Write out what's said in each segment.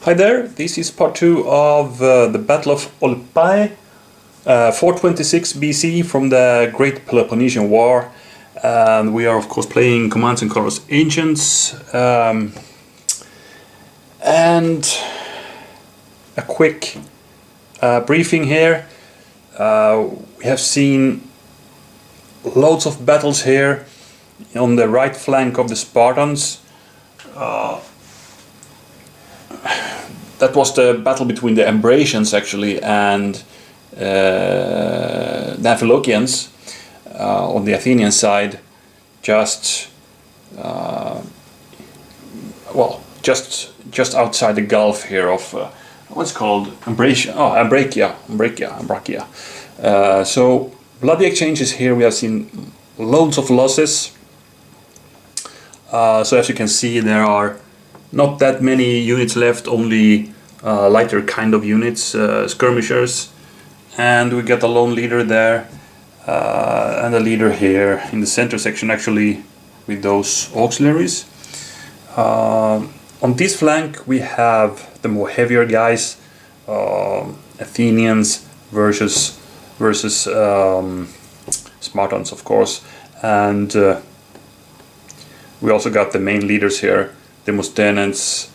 Hi there, this is part 2 of the Battle of Olpae, 426 BC from the Great Peloponnesian War. And we are of course playing Commands and Colors Ancients. And a quick briefing here. We have seen loads of battles here on the right flank of the Spartans. That was the battle between the Ambracians actually and the Amphilochians on the Athenian side, just outside the Gulf here of what's called Ambracia. Oh, Ambracia. So bloody exchanges here. We have seen loads of losses. So as you can see, there are not that many units left, only lighter kind of units, skirmishers, and we got a lone leader there, and a leader here in the center section actually with those auxiliaries. On this flank we have the more heavier guys, Athenians versus Spartans of course, and we also got the main leaders here, Demosthenes,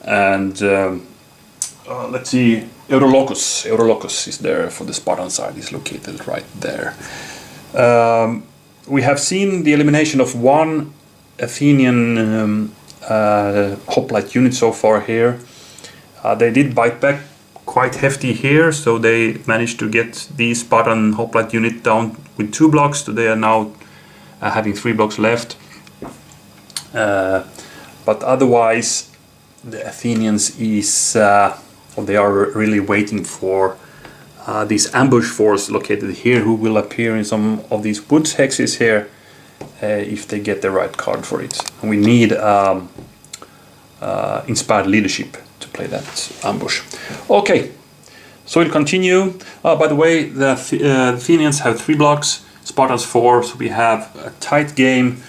and let's see, Eurolocus is there for the Spartan side, is located right there. We have seen the elimination of one Athenian hoplite unit so far here. They did bite back quite hefty here, so they managed to get the Spartan hoplite unit down with 2 blocks. So they are now having 3 blocks left. But otherwise, the Athenians they are really waiting for this ambush force located here, who will appear in some of these woods hexes here if they get the right card for it. And we need inspired leadership to play that ambush. Okay, so we'll continue. By the way, the Athenians have 3 blocks, Spartans 4, so we have a tight game,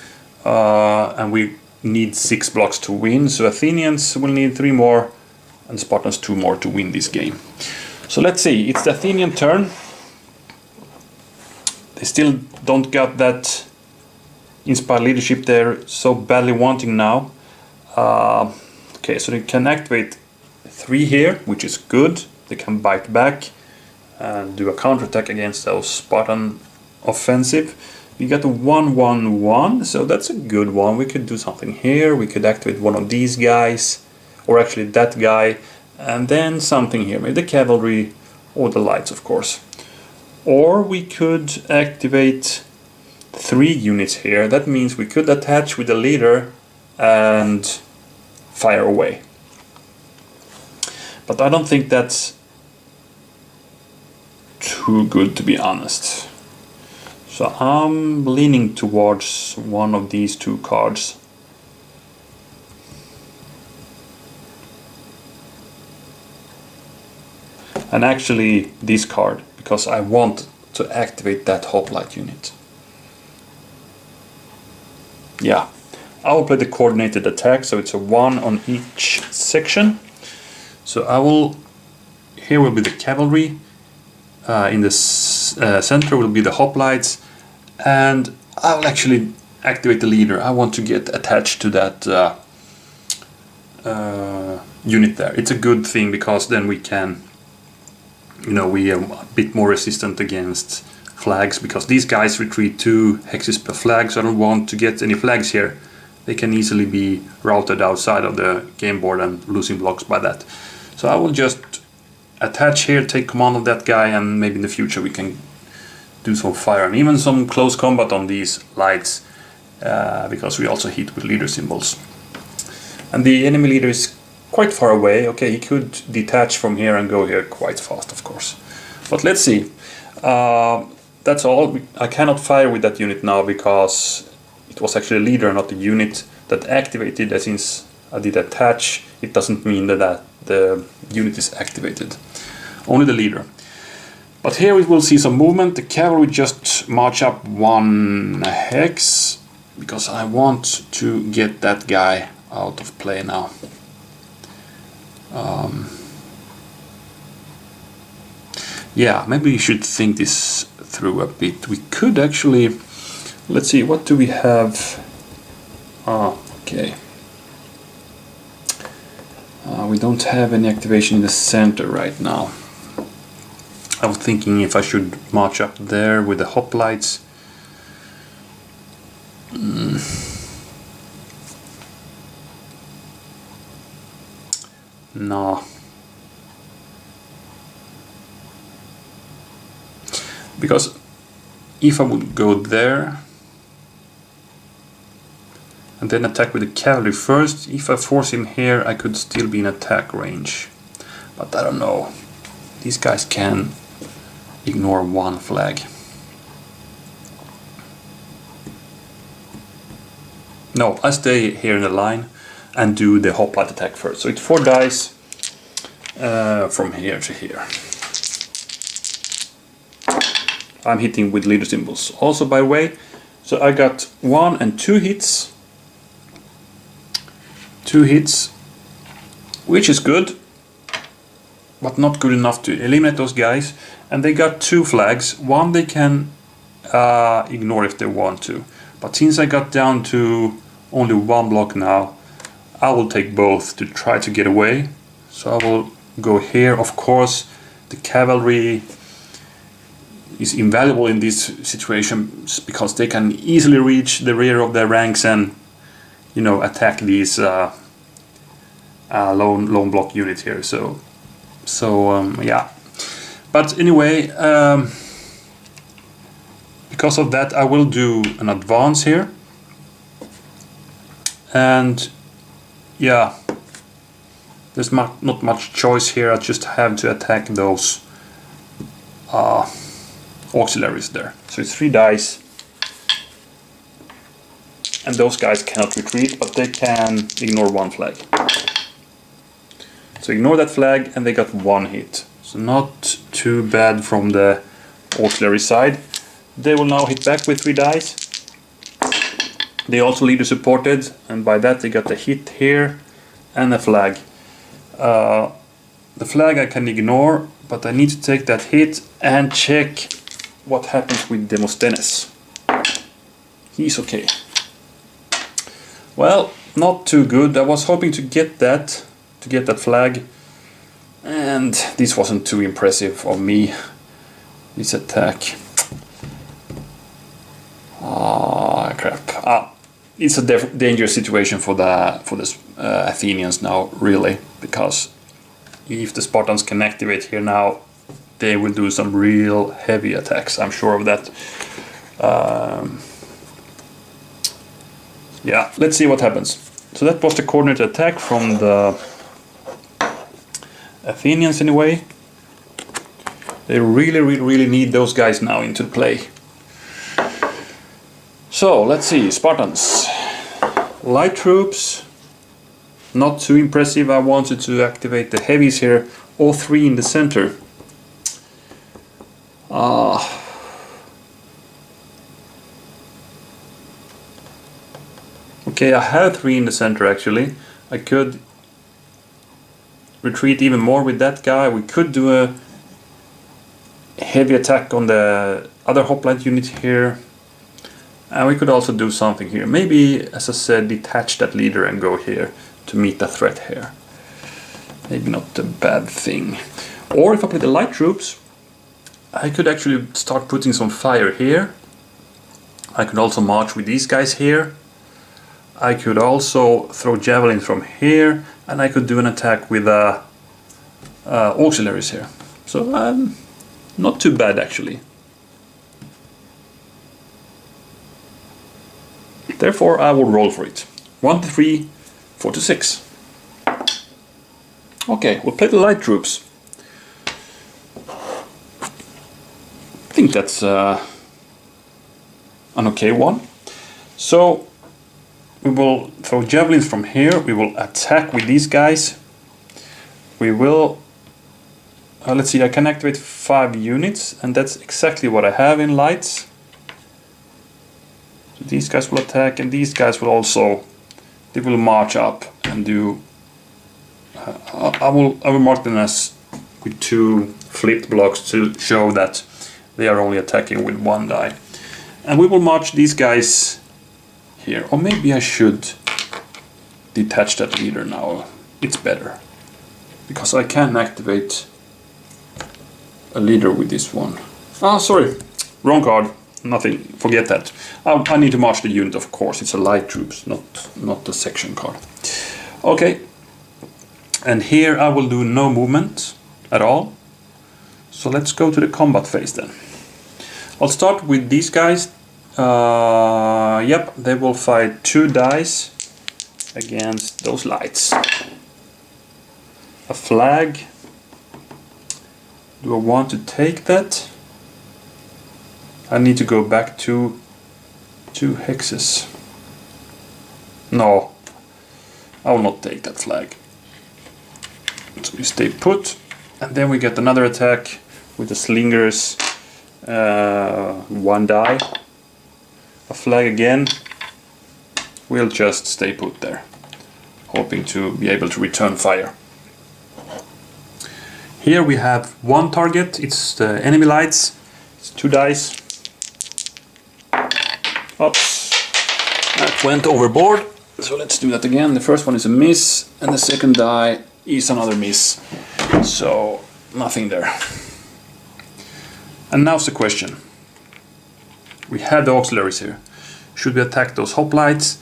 and we need 6 blocks to win. So Athenians will need 3 more and Spartans 2 more to win this game. So let's see, it's the Athenian turn. They still don't got that inspired leadership they're so badly wanting now. Okay, so they can activate 3 here, which is good. They can bite back and do a counterattack against those Spartan offensive. We got a 1-1-1, so that's a good one. We could do something here. We could activate one of these guys, or actually that guy, and then something here, maybe the cavalry or the lights, of course. Or we could activate 3 units here. That means we could attach with the leader and fire away. But I don't think that's too good, to be honest. So I'm leaning towards one of these 2 cards. And actually this card, because I want to activate that hoplite unit. Yeah, I will play the coordinated attack, so it's a 1 on each section. So I will, here will be the cavalry, in the center will be the hoplites, and I will actually activate the leader. I want to get attached to that unit there. It's a good thing because then we can, we are a bit more resistant against flags, because these guys retreat 2 hexes per flag, so I don't want to get any flags here. They can easily be routed outside of the game board and losing blocks by that. So I will just attach here, take command of that guy, and maybe in the future we can do some fire and even some close combat on these lights, because we also hit with leader symbols. And the enemy leader is quite far away. Okay, he could detach from here and go here quite fast, of course. But let's see. That's all. I cannot fire with that unit now because it was actually a leader, not the unit that activated. Since I did attach, it doesn't mean that the unit is activated. Only the leader. But here we will see some movement. The cavalry just march up 1 hex because I want to get that guy out of play now. Yeah, maybe we should think this through a bit. We could actually, let's see, what do we have? Okay. We don't have any activation in the center right now. I was thinking if I should march up there with the hoplites. No. Because if I would go there and then attack with the cavalry first, if I force him here I could still be in attack range. But I don't know. These guys can ignore one flag. No, I stay here in the line and do the hoplite attack first. So it's 4 dice from here to here. I'm hitting with leader symbols. Also, by the way, so I got 1 and 2 hits. 2 hits, which is good, but not good enough to eliminate those guys. And they got 2 flags. One they can ignore if they want to. But since I got down to only 1 block now, I will take both to try to get away. So I will go here. Of course, the cavalry is invaluable in these situations because they can easily reach the rear of their ranks and, you know, attack these lone block units here. So yeah. But anyway, because of that, I will do an advance here. And yeah, there's not much choice here. I just have to attack those auxiliaries there. So it's 3 dice. And those guys cannot retreat, but they can ignore 1 flag. So ignore that flag and they got 1 hit. So not too bad from the auxiliary side. They will now hit back with 3 dice. They also leader supported, and by that they got a hit here and a flag. The flag I can ignore, but I need to take that hit and check what happens with Demosthenes. He's okay. Well, not too good. I was hoping to get that flag, and this wasn't too impressive of me, this attack. Crap. It's a dangerous situation for the Athenians now, really, because if the Spartans can activate here now, they will do some real heavy attacks. I'm sure of that. Yeah, let's see what happens. So that was the coordinated attack from the Athenians anyway. They really need those guys now into play. So let's see, Spartans. Light troops, not too impressive. I wanted to activate the heavies here, all 3 in the center. Okay, I have 3 in the center actually. I could retreat even more with that guy. We could do a heavy attack on the other hoplite unit here. And we could also do something here. Maybe, as I said, detach that leader and go here to meet the threat here. Maybe not a bad thing. Or if I play the light troops, I could actually start putting some fire here. I could also march with these guys here. I could also throw javelins from here, and I could do an attack with auxiliaries here. So not too bad actually. Therefore, I will roll for it. 1 to 3, 4 to 6. Okay, we'll play the light troops. I think that's an okay one. So we will throw javelins from here. We will attack with these guys. We will. Let's see. I can activate 5 units, and that's exactly what I have in lights. These guys will attack, and these guys will also, they will march up and do I will mark them as with 2 flipped blocks to show that they are only attacking with 1 die. And we will march these guys here. Or maybe I should detach that leader now. It's better. Because I can activate a leader with this one. Ah, sorry. Wrong card. Nothing. Forget that. I need to march the unit, of course. It's a light troops, not the section card. Okay. And here I will do no movement at all. So let's go to the combat phase then. I'll start with these guys. Yep, they will fight 2 dice against those lights. A flag. Do I want to take that? I need to go back to 2 hexes. No, I will not take that flag. So we stay put, and then we get another attack with the slingers. 1 die. A flag again. We'll just stay put there, hoping to be able to return fire. Here we have 1 target. It's the enemy lights. It's 2 dice. Oops, that went overboard. So let's do that again. The first one is a miss, and the second die is another miss. So nothing there. And now's the question. We have the auxiliaries here. Should we attack those hoplites,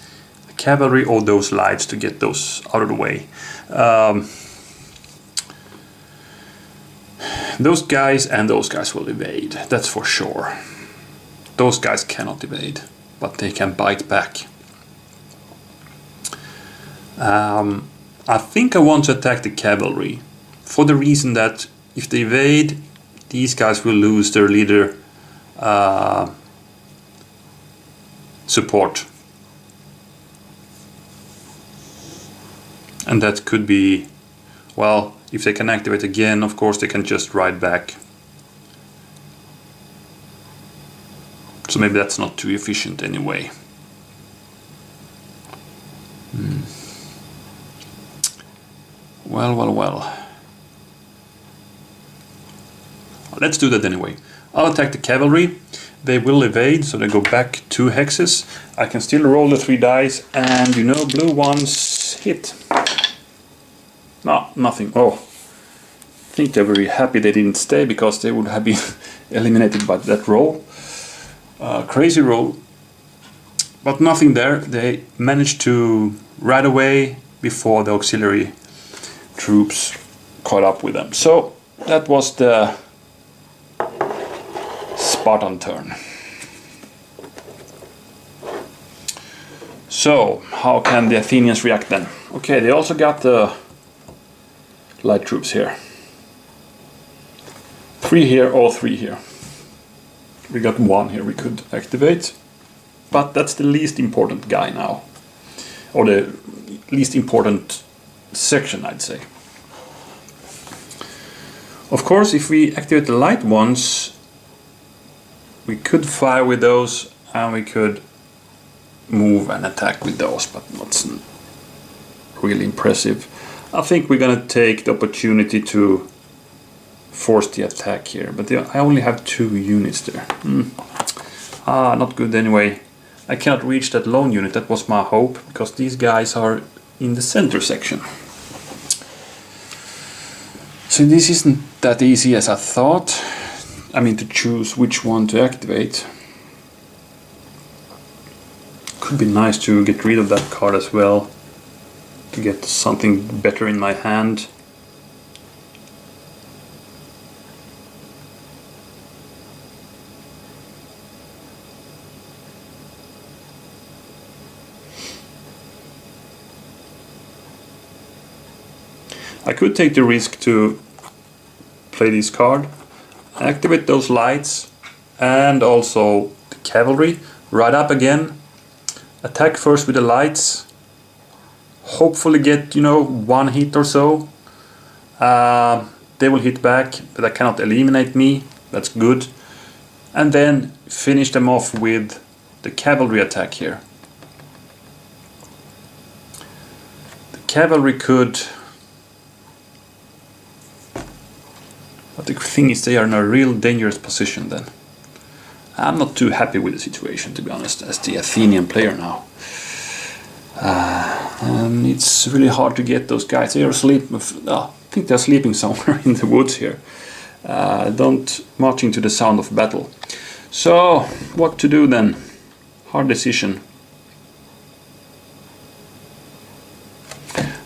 the cavalry, or those lights to get those out of the way? Those guys and those guys will evade, that's for sure. Those guys cannot evade, but they can bite back. I think I want to attack the cavalry for the reason that if they evade, these guys will lose their leader support. And that could be, well, if they can activate again, of course they can just ride back. So maybe that's not too efficient anyway. Well. Let's do that anyway. I'll attack the cavalry. They will evade, so they go back 2 hexes. I can still roll the 3 dice, and you know, blue ones hit. No, nothing. Oh, I think they're very happy they didn't stay, because they would have been eliminated by that roll. Crazy roll. But nothing there. They managed to ride away before the auxiliary troops caught up with them. So that was the Spartan turn. So how can the Athenians react then? Okay, they also got the light troops here. 3 here, all 3 here. We got 1 here we could activate, but that's the least important guy now, or the least important section, I'd say. Of course, if we activate the light ones, we could fire with those, and we could move and attack with those, but that's really impressive. I think we're gonna take the opportunity to force the attack here, but I only have 2 units there. Not good anyway. I cannot reach that lone unit, that was my hope, because these guys are in the center section. So this isn't that easy as I thought. I mean, to choose which one to activate. Could be nice to get rid of that card as well, to get something better in my hand. I could take the risk to play this card, activate those lights, and also the cavalry, ride up again, attack first with the lights, hopefully get, you know, 1 hit or so. They will hit back, but they cannot eliminate me, that's good. And then finish them off with the cavalry attack here. The cavalry could But the thing is, they are in a real dangerous position then. I'm not too happy with the situation, to be honest, as the Athenian player now. And it's really hard to get those guys. They are asleep. I think they're sleeping somewhere in the woods here. Don't marching to the sound of battle. So, what to do then? Hard decision.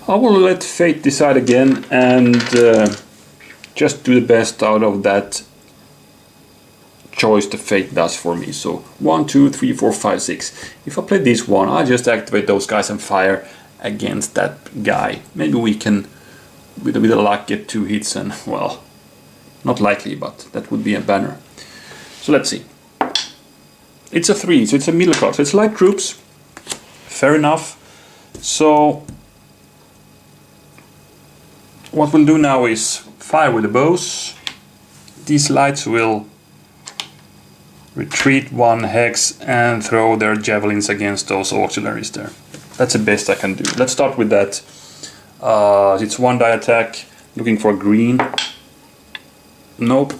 I will let fate decide again and just do the best out of that choice the fate does for me. So 1, 2, 3, 4, 5, 6. If I play this one, I just activate those guys and fire against that guy. Maybe we can, with a bit of luck, get 2 hits and, well, not likely, but that would be a banner. So let's see. It's a 3, so it's a middle class. So it's light troops. Fair enough. So what we'll do now is fire with the bows. These lights will retreat 1 hex and throw their javelins against those auxiliaries there. That's the best I can do. Let's start with that. It's 1 die attack, looking for green. Nope.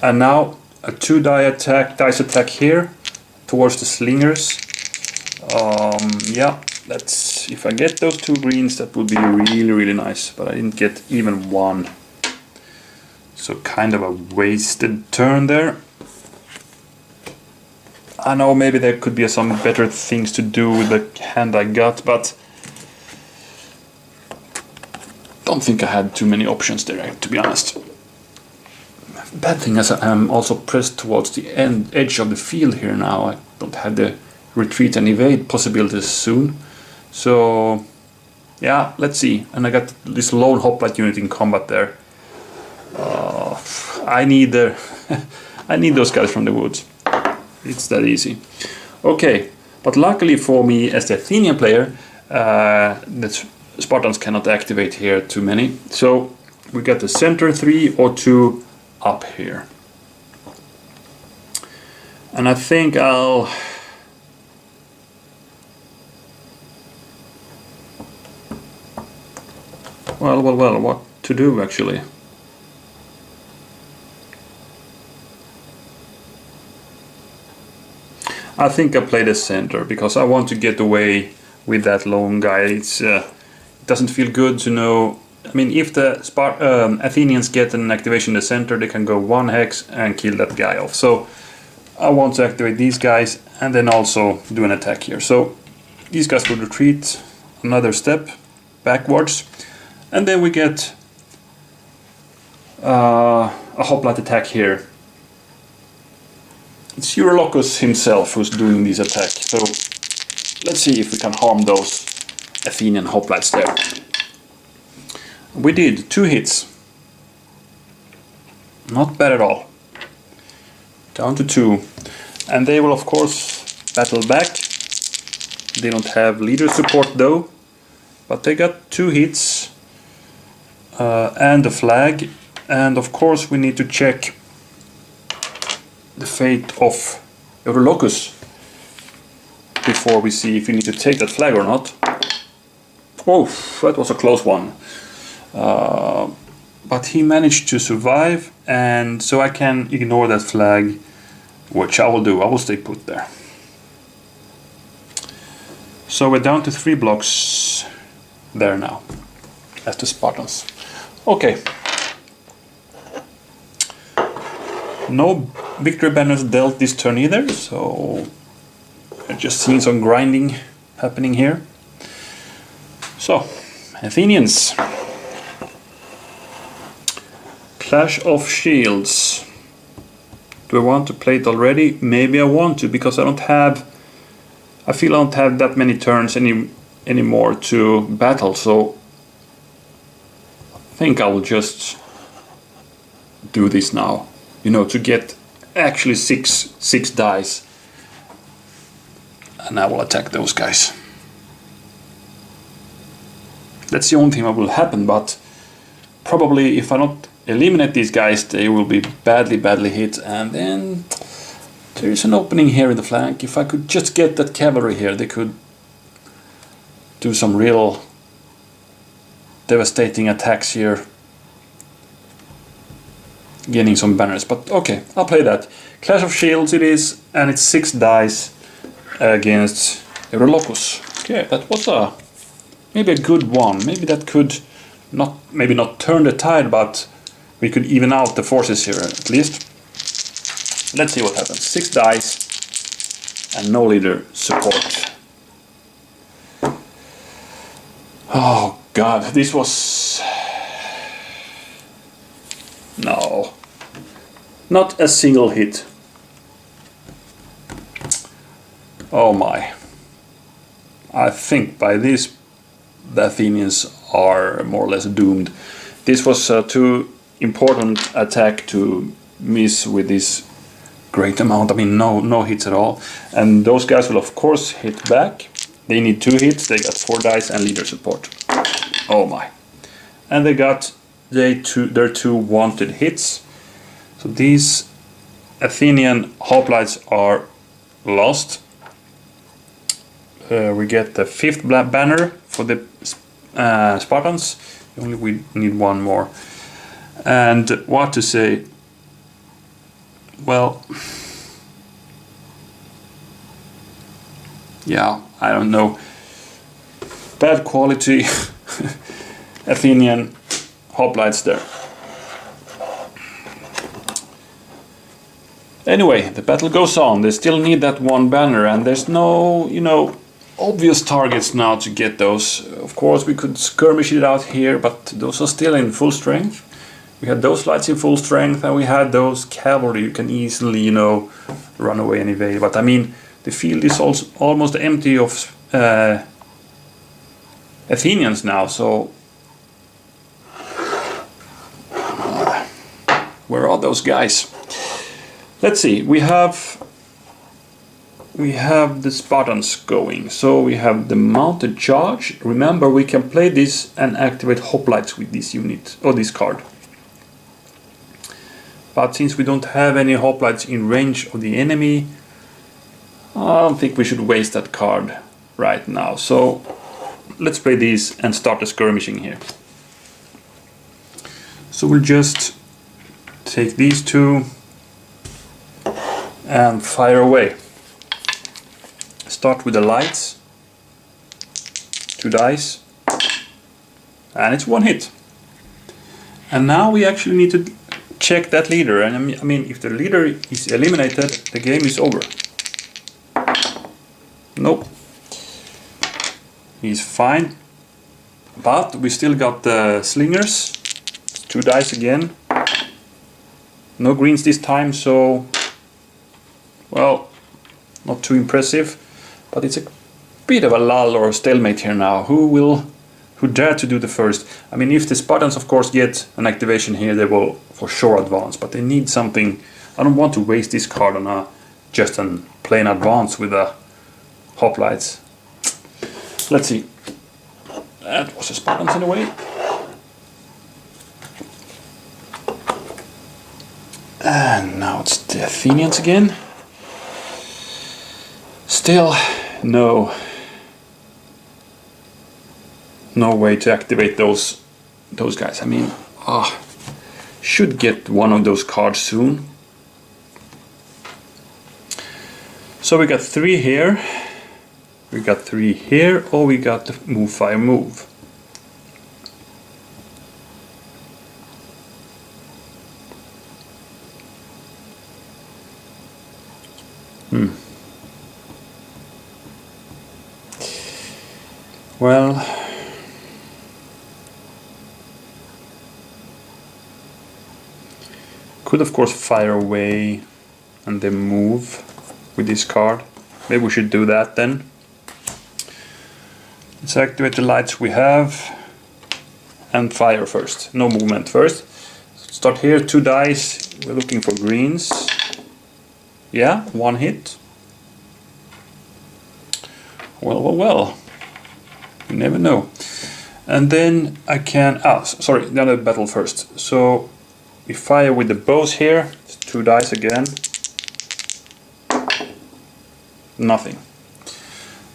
And now a 2 dice attack here towards the slingers. Yeah, that's, if I get those 2 greens, that would be really nice, but I didn't get even 1. So kind of a wasted turn there. I know maybe there could be some better things to do with the hand I got, but don't think I had too many options there, to be honest. Bad thing is I'm also pressed towards the edge of the field here now. I don't have the retreat and evade possibilities soon. So yeah, let's see. And I got this lone hoplite unit in combat there. I need I need those guys from the woods. It's that easy. Okay, but luckily for me as the Athenian player, the Spartans cannot activate here too many. So we got the center 3 or 2 up here. And I think I'll... Well, what to do actually? I think I play the center because I want to get away with that lone guy. It doesn't feel good to know. I mean, if the Athenians get an activation in the center, they can go 1 hex and kill that guy off. So I want to activate these guys and then also do an attack here. So these guys will retreat another step backwards, and then we get a hoplite attack here. It's Eurolocus himself who's doing this attack, so let's see if we can harm those Athenian hoplites there. We did 2 hits. Not bad at all. Down to 2. And they will of course battle back. They don't have leader support though, but they got 2 hits and a flag. And of course we need to check the fate of Eurolocus before we see if we need to take that flag or not. Oh, that was a close one. But he managed to survive, and so I can ignore that flag, which I will do. I will stay put there. So we're down to 3 blocks there now, as the Spartans. Okay. No victory banners dealt this turn either, so I'm just seeing some grinding happening here. So, Athenians. Clash of Shields. Do I want to play it already? Maybe I want to, because I feel I don't have that many turns anymore to battle, so I think I will just do this now. You know, to get actually six dice, and I will attack those guys. That's the only thing that will happen, but probably if I don't eliminate these guys, they will be badly hit, and then there is an opening here in the flank. If I could just get that cavalry here, they could do some real devastating attacks here. Getting some banners, but okay, I'll play that. Clash of Shields it is, and it's 6 dice against Eurolocus. Okay, that was maybe a good one. Maybe that could maybe not turn the tide, but we could even out the forces here at least. Let's see what happens. 6 dice and no leader support. Oh god, this was... No. Not a single hit. Oh my. I think by this the Athenians are more or less doomed. This was too important attack to miss with this great amount. I mean, no hits at all. And those guys will of course hit back. They need 2 hits. They got 4 dice and leader support. Oh my. And they got their 2 wanted hits. So these Athenian hoplites are lost. We get the 5th banner for the Spartans. Only we need 1 more. And what to say? Well, yeah, I don't know. Bad quality Athenian hoplites there. Anyway, the battle goes on. They still need that 1 banner, and there's no, obvious targets now to get those. Of course, we could skirmish it out here, but those are still in full strength. We had those lights in full strength, and we had those cavalry. You can easily, run away and evade. But I mean, the field is also almost empty of Athenians now. So where are those guys? Let's see. We have the Spartans going. So we have the mounted charge. Remember, we can play this and activate hoplites with this unit or this card. But since we don't have any hoplites in range of the enemy, I don't think we should waste that card right now. So let's play these and start the skirmishing here. So we'll just take these 2 and fire away. Start with the lights. 2 dice. And it's 1 hit. And now we actually need to check that leader, and I mean, if the leader is eliminated, the game is over. Nope. He's fine. But we still got the slingers. 2 dice again. No greens this time, so... Well, not too impressive. But it's a bit of a lull or a stalemate here now. Who dare to do the first? I mean, if the Spartans of course get an activation here, they will for sure advance, but they need something. I don't want to waste this card on just a plain advance with the hoplites. Let's see. That was the Spartans in a way. And now it's the Athenians again. Still no way to activate those guys. I mean, should get one of those cards soon. So we got 3 here, we got 3 here, or we got the move fire move. Well, could of course fire away and then move with this card. Maybe we should do that then. Let's activate the lights we have and fire first. No movement first. Start here, 2 dice. We're looking for greens. Yeah, 1 hit. Well. You never know. And then I can... sorry, another battle first. So we fire with the bows here. It's 2 dice again. Nothing.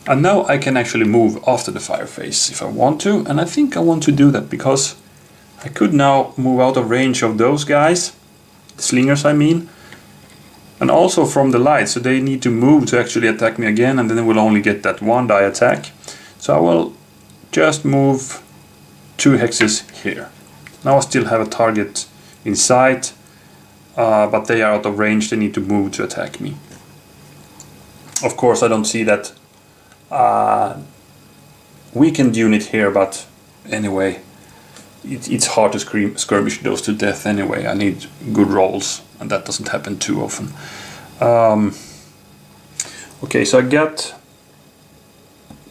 And now I can actually move after the fire phase if I want to, and I think I want to do that because I could now move out of range of those guys, the slingers I mean, and also from the light, so they need to move to actually attack me again, and then they will only get that one die attack. So I will just move 2 hexes here. Now I still have a target in sight, but they are out of range, they need to move to attack me. Of course I don't see that weakened unit here, but anyway, it's hard to skirmish those to death anyway. I need good rolls, and that doesn't happen too often. Okay, so I got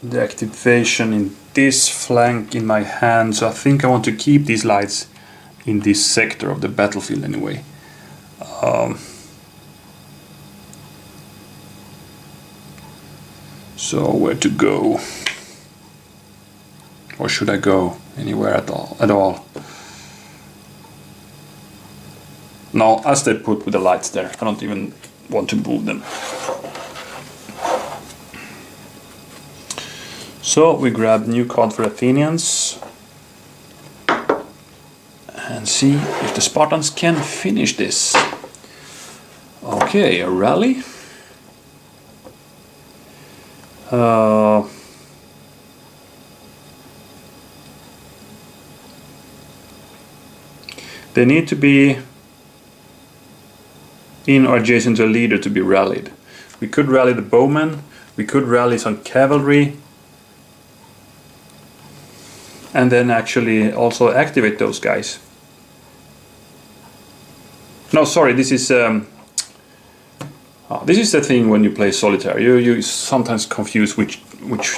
the activation in this flank in my hand, so I think I want to keep these lights in this sector of the battlefield anyway. So where to go? Or should I go anywhere at all? No, I'll stay put with the lights there. I don't even want to move them. So we grab new card for Athenians and see if the Spartans can finish this. Okay, a rally. They need to be in or adjacent to a leader to be rallied. We could rally the bowmen, we could rally some cavalry, and then actually also activate those guys. No, sorry, this is the thing when you play Solitaire. You sometimes confuse which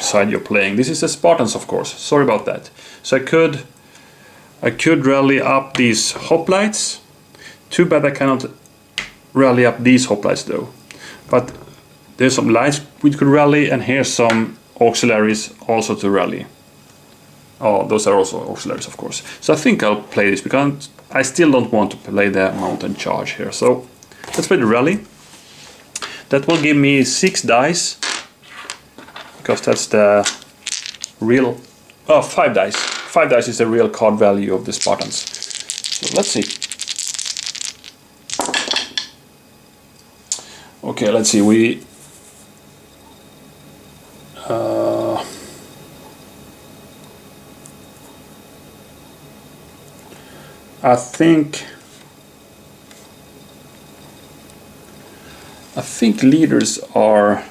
side you're playing. This is the Spartans, of course. Sorry about that. So I could rally up these hoplites. Too bad I cannot rally up these hoplites though. But there's some lights we could rally, and here's some auxiliaries also to rally. Oh, those are also auxiliaries, of course. So I think I'll play this because I still don't want to play the mountain charge here. So let's play the rally. That will give me 6 dice, because that's the real... Oh, 5 dice. 5 dice is the real card value of the Spartans. So let's see. Okay, let's see. I think leaders are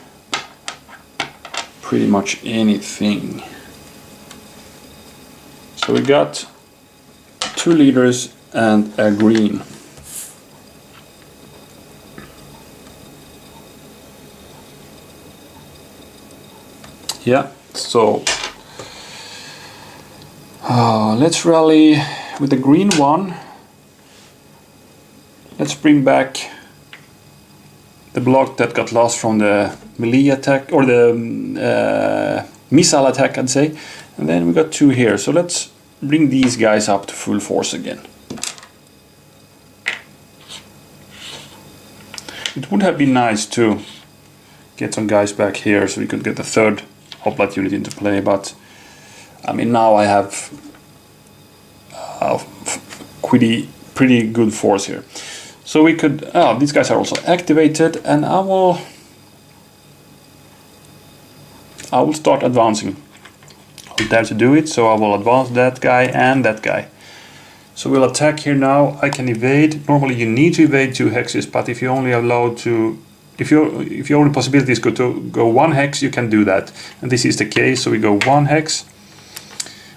pretty much anything. So we got 2 leaders and a green. Yeah, so let's rally with the green one. Let's bring back the block that got lost from the melee attack, or the missile attack, I'd say. And then we got 2 here, so let's bring these guys up to full force again. It would have been nice to get some guys back here so we could get the 3rd hoplite unit into play, but I mean, now I have pretty good force here. So we could, these guys are also activated, and I will start advancing. I'll dare to do it, so I will advance that guy and that guy. So we'll attack here now. I can evade. Normally you need to evade 2 hexes, but if you only allowed to, if your only possibility is to go 1 hex, you can do that. And this is the case, so we go 1 hex.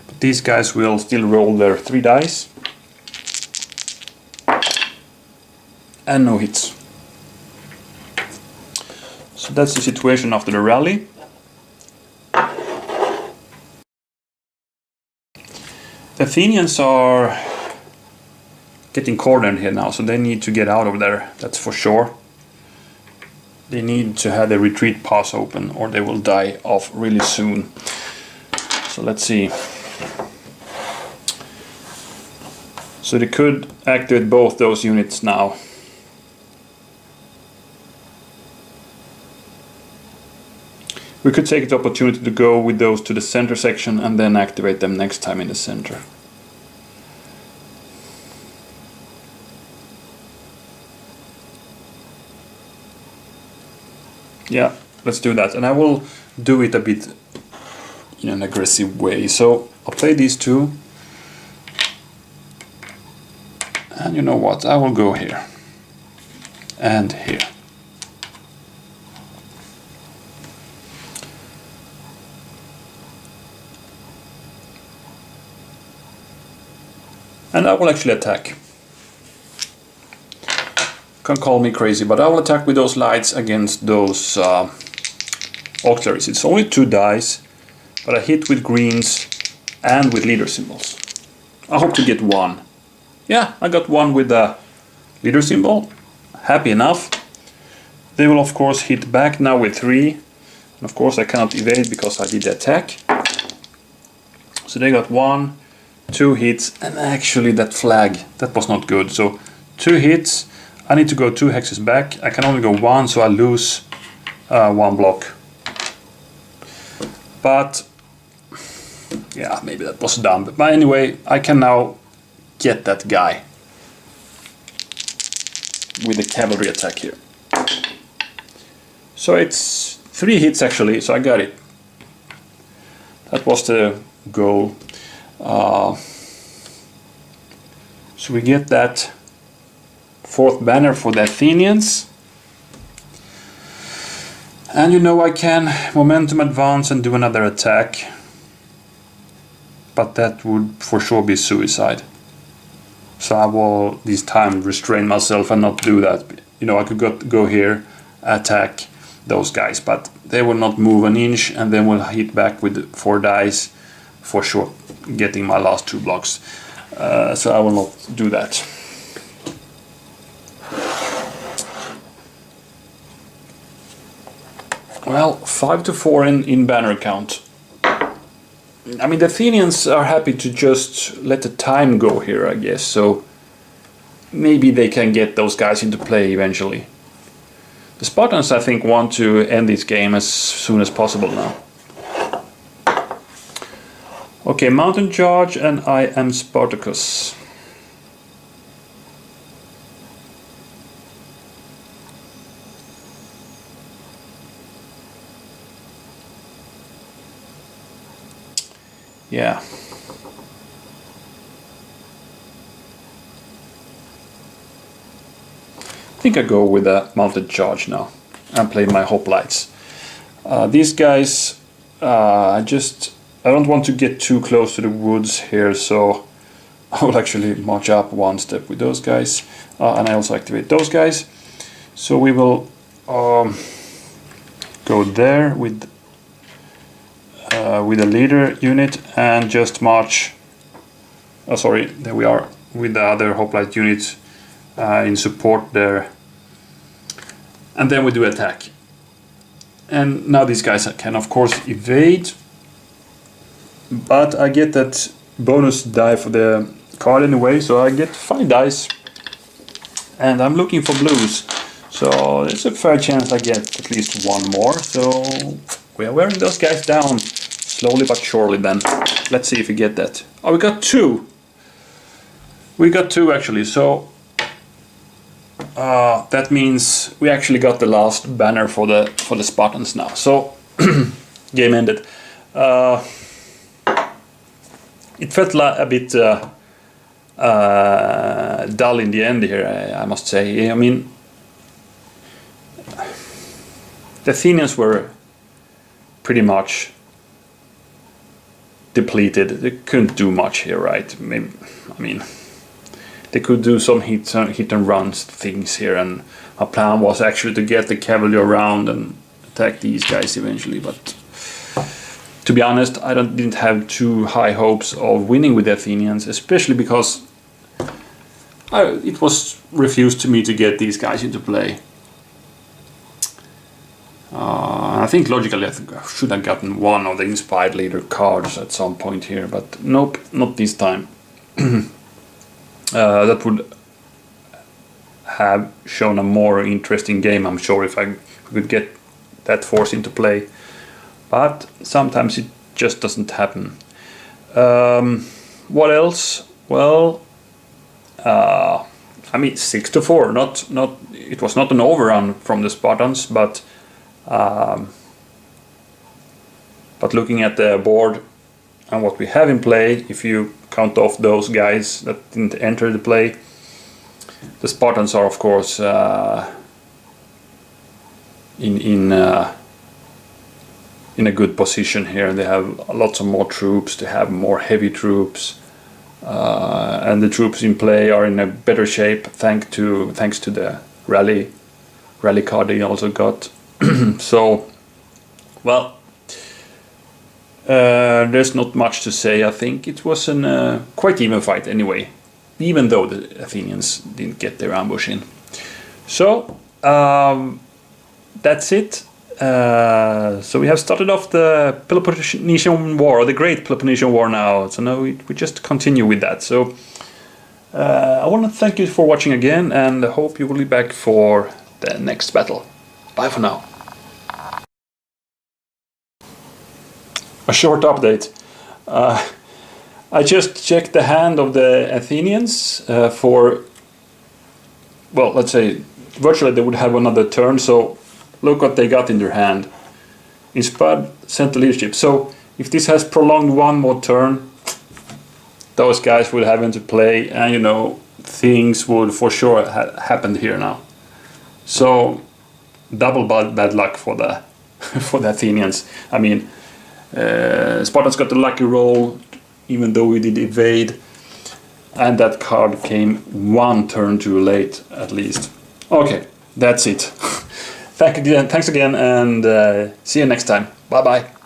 But these guys will still roll their 3 dice. And no hits. So that's the situation after the rally. The Athenians are getting cornered here now, so they need to get out of there, that's for sure. They need to have the retreat pass open, or they will die off really soon. So let's see. So they could activate both those units now. We could take the opportunity to go with those to the center section and then activate them next time in the center. Yeah, let's do that. And I will do it a bit in an aggressive way. So I'll play these two. And you know what? I will go here. And here. And I will actually attack. Can call me crazy, but I will attack with those lights against those auxiliaries. It's only 2 dice, but I hit with greens and with leader symbols. I hope to get 1. Yeah, I got 1 with the leader symbol. Happy enough. They will of course hit back now with 3. And of course I cannot evade because I did the attack. So they got 1, 2 hits, and actually that flag, that was not good. So 2 hits. I need to go 2 hexes back. I can only go 1, so I lose 1 block. But yeah, maybe that was dumb. But anyway, I can now get that guy with the cavalry attack here. So it's 3 hits actually, so I got it. That was the goal. So we get that 4th banner for the Athenians. And you know I can momentum advance and do another attack. But that would for sure be suicide. So I will this time restrain myself and not do that. You know, I could go here, attack those guys, but they will not move an inch and then will hit back with 4 dice for sure, getting my last 2 blocks. So I will not do that. Well, 5-4 in banner count. I mean, the Athenians are happy to just let the time go here, I guess. So maybe they can get those guys into play eventually. The Spartans, I think, want to end this game as soon as possible now. Okay, mountain charge, and I am Spartacus. Yeah. I think I go with a mounted charge now and play my hoplites. These guys, I don't want to get too close to the woods here, so I will actually march up 1 step with those guys, and I also activate those guys. So we will go there with a leader unit and just march. Oh, sorry, there we are with the other hoplite units in support there, and then we do attack. And now these guys can of course evade, but I get that bonus die for the card anyway, so I get 5 dice, and I'm looking for blues, so there's a fair chance I get at least 1 more. So we are wearing those guys down slowly but surely. Then let's see if we get that. Oh, we got 2. We got 2 actually, so that means we actually got the last banner for the Spartans now. So game ended. It felt like a bit dull in the end here, I must say. I mean, the Athenians were pretty much depleted. They couldn't do much here, right? I mean, they could do some hit and run things here, and our plan was actually to get the cavalry around and attack these guys eventually. But to be honest, I didn't have too high hopes of winning with the Athenians, especially because it was refused to me to get these guys into play. I think logically I should have gotten 1 of the inspired leader cards at some point here, but nope, not this time. That would have shown a more interesting game, I'm sure, if I could get that force into play. but sometimes it just doesn't happen. What else? Well, I mean 6-4. Not it was not an overrun from the Spartans, but looking at the board and what we have in play, if you count off those guys that didn't enter the play, the Spartans are of course in a good position here. They have lots of more troops, they have more heavy troops, and the troops in play are in a better shape thanks to the rally card they also got. So, well, there's not much to say. I think it was a quite even fight anyway, even though the Athenians didn't get their ambush in. So that's it. So we have started off the Peloponnesian War, or the Great Peloponnesian War now. So now we just continue with that. So I want to thank you for watching again, and I hope you will be back for the next battle. Bye for now. A short update. I just checked the hand of the Athenians for, well, let's say virtually they would have another turn, so look what they got in their hand. Inspired Center Leadership. So if this has prolonged one more turn, those guys would have into play, and you know, things would for sure happen here now. So double bad luck for the for the Athenians. I mean, Spartans got the lucky roll, even though we did evade, and that card came one turn too late at least. Okay, that's it. Thanks again, and see you next time. Bye bye.